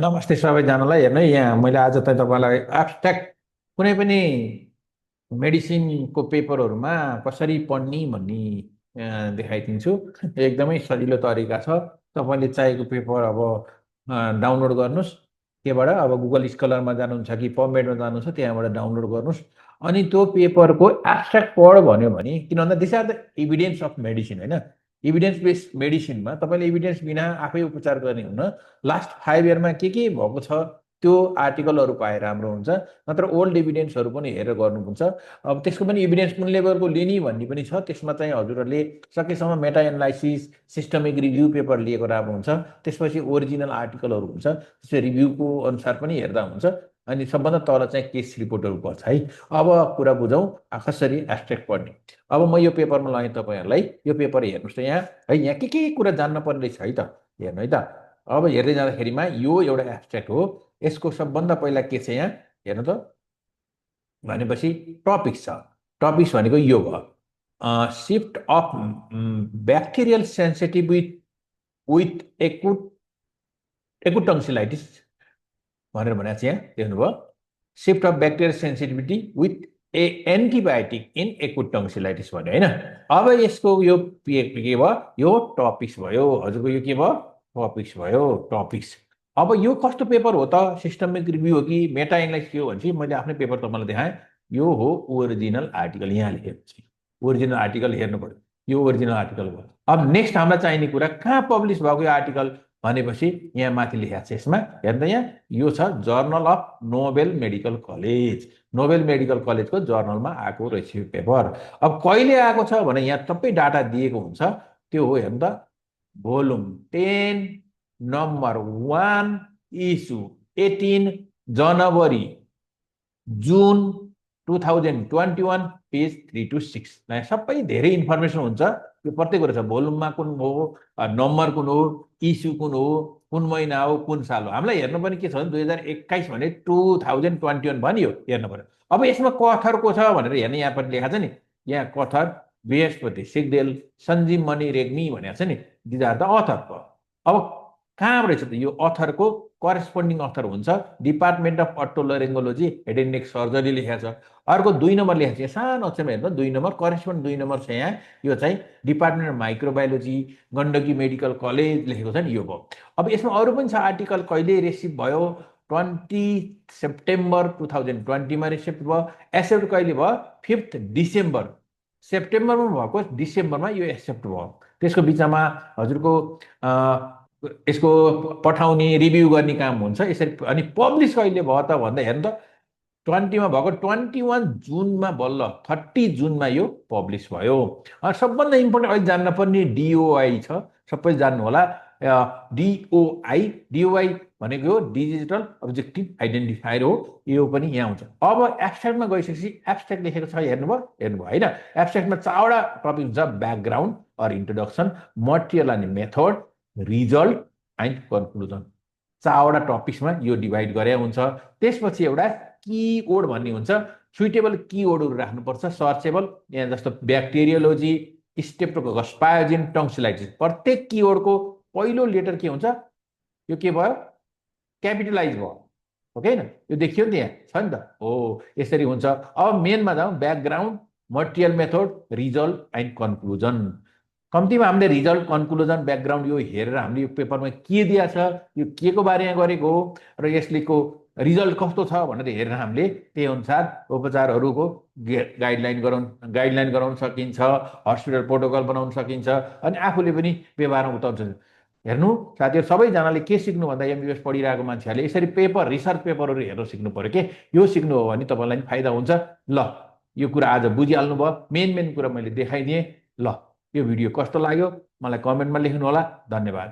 नमस्ते सबैजनालाई। हेर्नु है, यहाँ मैले आज चाहिँ तपाईँलाई एब्स्ट्र्याक्ट कुनै पनि मेडिसिनको पेपरहरूमा कसरी पढ्ने भन्ने देखाइदिन्छु। एकदमै सजिलो तरिका छ। तपाईँले चाहिएको पेपर अब डाउनलोड गर्नुहोस्। त्यहाँबाट अब गुगल स्कलरमा जानुहुन्छ कि पबमेडमा जानुहुन्छ, त्यहाँबाट डाउनलोड गर्नुहोस्। अनि त्यो पेपरको एब्स्ट्र्याक्ट पढ भन्यो भने, किन भन्दा this are the evidence of medicine, होइन? इभिडेन्स बेस्ड मेडिसिनमा तपाईँले इभिडेन्स बिना आफै उपचार गर्ने हुन लास्ट 5 इयरमा के भएको छ त्यो आर्टिकलहरू पाए राम्रो हुन्छ। नत्र ओल्ड इभिडेन्सहरू पनि हेरेर गर्नुहुन्छ। अब त्यसको पनि इभिडेन्स कुन लेभलको लिने भन्ने पनि छ। त्यसमा चाहिँ हजुरहरूले सकेसम्म मेटा एनालाइसिस, सिस्टमिक रिभ्यू पेपर लिएको राम्रो हुन्छ। त्यसपछि ओरिजिनल आर्टिकलहरू हुन्छ, त्यसपछि रिभ्यूको अनुसार पनि हेर्दा हुन्छ। अनि सबभन्दा तल चाहिँ केस रिपोर्टहरू पर्छ है। अब कुरा बुझौँ कसरी एब्स्ट्र्याक्ट पढ्ने। अब म यो पेपरमा लगाएँ तपाईँहरूलाई। यो पेपर हेर्नुहोस् त यहाँ है, यहाँ के कुरा जान्न पर्ने रहेछ है त। हेर्नु है त। अब हेर्दै जाँदाखेरिमा यो एउटा एब्स्ट्र्याक्ट हो। यसको सबभन्दा पहिला के छ यहाँ हेर्नु त भनेपछि टपिक्स छ। टपिक्स भनेको यो भयो, shift of bacterial sensitive with acute tonsillitis भनेर भनेको छ। यहाँ देख्नुभयो, shift of bacterial sensitivity with antibiotic in acute tonsillitis भन्यो, होइन? अब यसको यो के भयो, यो टपिक्स भयो। हजुरको यो के भयो, टपिक्स भयो, टपिक्स। अब यो कस्तो पेपर हो त, सिस्टमिक रिभ्यू हो कि मेटा एनालाइसिस के हो भने मैले आफ्नै पेपर तपाईँलाई देखाएँ। यो हो ओरिजिनल आर्टिकल। यहाँ लेखेको छ ओरिजिनल आर्टिकल, हेर्नु पर्यो। यो ओरिजिनल आर्टिकल भयो। अब नेक्स्ट हामीलाई चाहिने कुरा कहाँ पब्लिस भएको यो आर्टिकल भनेपछि यहाँ माथि लेखेको छ। यसमा हेर्नु यहाँ यो छ journal of Nobel medical college. Nobel medical कलेजको जर्नलमा आएको रहेछ यो पेपर। अब कहिले आएको छ भने यहाँ सबै डाटा दिएको हुन्छ। त्यो हो हेर्नु त, भोल्युम 10 नम्बर 1 इस्यु 18 जनवरी जुन 2021 पेज 3 to 6। सबै धेरै इन्फर्मेसन हुन्छ। यो प्रत्येक कुरा छ, भोल्युममा कुन हो, नम्बर कुन हो, इस्यु कुन हो, कुन महिना हो, कुन साल हो। हामीलाई हेर्नुपर्ने के छ भने 2021 भने 2021 भनियो, हेर्नु पर्यो। अब यसमा कथर को छ भनेर हेर्ने, यहाँ पनि लेखा छ नि। यहाँ कथर बृहस्पति सिग्देल सञ्जीव मणि रेग्मी भनेको छ नि, दिज आर द अथर। अब कहाँ रहेछ त यो अथरको करेस्पोन्डिङ अथर हुन्छ department of otolaryngology head and neck surgery लेखेको छ। अर्को 2 नम्बर लेखेको छ, सानो अक्षरमा हेर्नु 2 नम्बर, करेस्पोन्ड 2 नम्बर छ यहाँ। यो चाहिँ department of microbiology Gandaki medical college लेखेको छ नि, यो भयो। अब यसमा अरू पनि छ आर्टिकल। कहिले रिसिभ भयो, 20 सेप्टेम्बर 2020मा रिसिभ भयो। एक्सेप्ट कहिले भयो, 5 डिसेम्बर। सेप्टेम्बरमा भएको, डिसेम्बरमा यो एक्सेप्ट भयो। त्यसको बिचमा हजुरको यसको पठाउने रिभ्यू गर्ने काम हुन्छ यसरी। अनि पब्लिस कहिले भयो त भन्दा हेर्नु त, 20मा भएको 21 जुनमा, बल्ल 30 जुनमा यो पब्लिस भयो। सबभन्दा इम्पोर्टेन्ट अहिले जान्नुपर्ने डिओआई छ, सबै जान्नु होला। डिओआई भनेको हो डिजिटल अब्जेक्टिभ आइडेन्टिफायर हो। यो पनि यहाँ हुन्छ। अब एब्स्ट्र्याक्टमा गइसकेपछि एब्स्ट्र्याक्ट लेखेको छ, हेर्नुभयो होइन? एब्स्ट्र्याक्टमा 4वटा टपिक हुन्छ, ब्याकग्राउन्ड अर इन्ट्रोडक्सन, मटेरियल अनि मेथड, रिजल्ट एन्ड कन्क्लुजन। 4वटा टपिक्समा यो डिभाइड गरे हुन्छ। त्यसपछि एउटा कीवर्ड भन्ने हुन्छ, सुइटेबल कीवर्डहरू राख्नुपर्छ, सर्चेबल। यहाँ जस्तो ब्याक्टेरियोलोजी, स्टेप्टोकोकस पायोजेन, टन्सिलाइटिस, प्रत्येक कीवर्डको पहिलो लेटर के हुन्छ, यो के भयो, क्यापिटलाइज भयो, हो कि होइन? यो देखियो नि, यहाँ छ नि त, हो यसरी हुन्छ। अब मेनमा जाउँ, background, material, method, result and conclusion. कम्तीमा हामीले रिजल्ट, कन्क्लुजन, ब्याकग्राउन्ड यो हेरेर हामीले यो पेपरमा के दिएको छ, यो के को बारेमा गरेको हो र यसलेको रिजल्ट कस्तो छ भनेर हेरेर हामीले त्यही अनुसार उपचारहरूको गाइडलाइन गराउन सकिन्छ, हस्पिटल प्रोटोकल बनाउन सकिन्छ, अनि आफूले पनि व्यवहारमा उतार्छ। हेर्नु साथीहरू, सबैजनाले के सिक्नु भन्दा एमबिबिएस पढिरहेको मान्छेहरूले यसरी पेपर, रिसर्च पेपरहरू हेर्न सिक्नु पर्यो के। यो सिक्नु हो भने तपाईँलाई पनि फाइदा हुन्छ। ल, यो कुरा आज बुझिहाल्नु भयो। मेन कुरा मैले देखाइदिएँ। ल, यो भिडियो कस्तो लाग्यो मलाई कमेन्टमा लेख्नु होला। धन्यवाद।